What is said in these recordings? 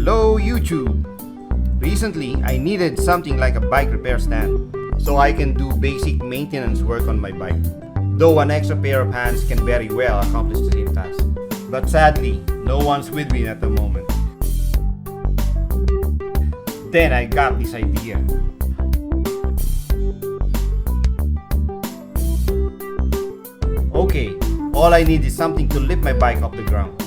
Hello YouTube! Recently, I needed something like a bike repair stand so I can do basic maintenance work on my bike. Though an extra pair of hands can very well accomplish the same task. But sadly, no one's with me at the moment. Then I got this idea. Okay, all I need is something to lift my bike off the ground.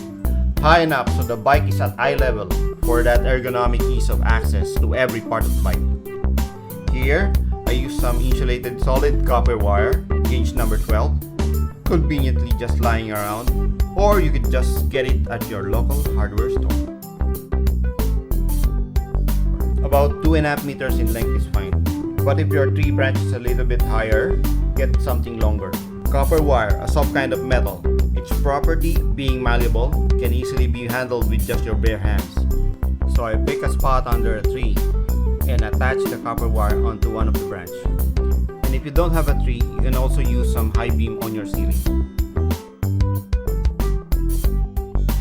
High enough so the bike is at eye level for that ergonomic ease of access to every part of the bike. Here, I use some insulated solid copper wire, gauge number 12, conveniently just lying around, or you could just get it at your local hardware store. About 2.5 meters in length is fine, but if your tree branch is a little bit higher, get something longer. Copper wire, a soft kind of metal. Its property, being malleable, can easily be handled with just your bare hands. So I pick a spot under a tree and attach the copper wire onto one of the branch. And if you don't have a tree, you can also use some high beam on your ceiling.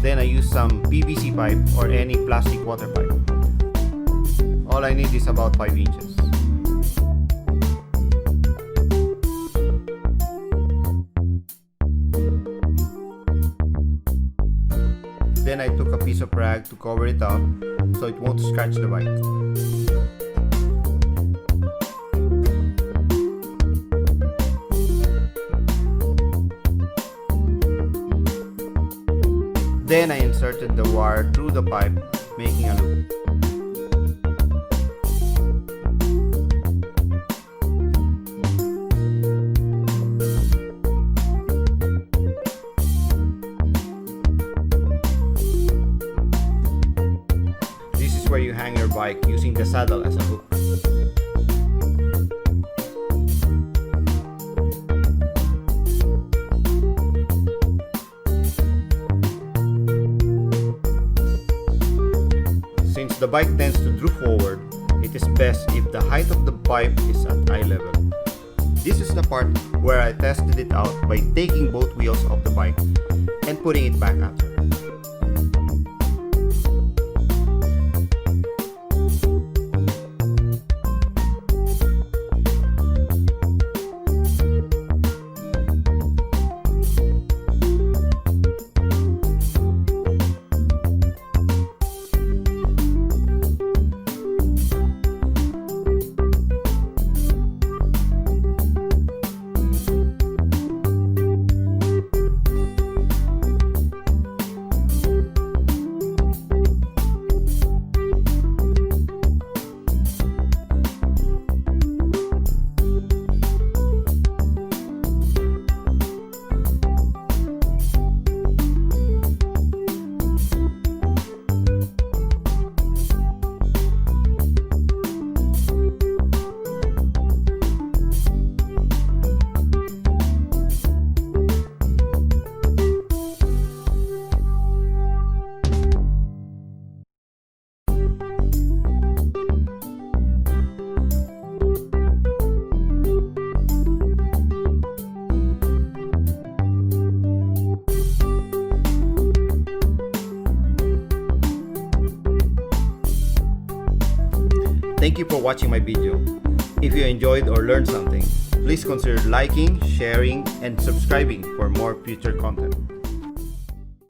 Then I use some PVC pipe or any plastic water pipe. All I need is about 5 inches. Then I took a piece of rag to cover it up so it won't scratch the bike. Then I inserted the wire through the pipe, making a loop. Where you hang your bike using the saddle as a hook. Since the bike tends to droop forward, it is best if the height of the pipe is at eye level. This is the part where I tested it out by taking both wheels off the bike and putting it back after. Thank you for watching my video. If you enjoyed or learned something, please consider liking, sharing, and subscribing for more future content.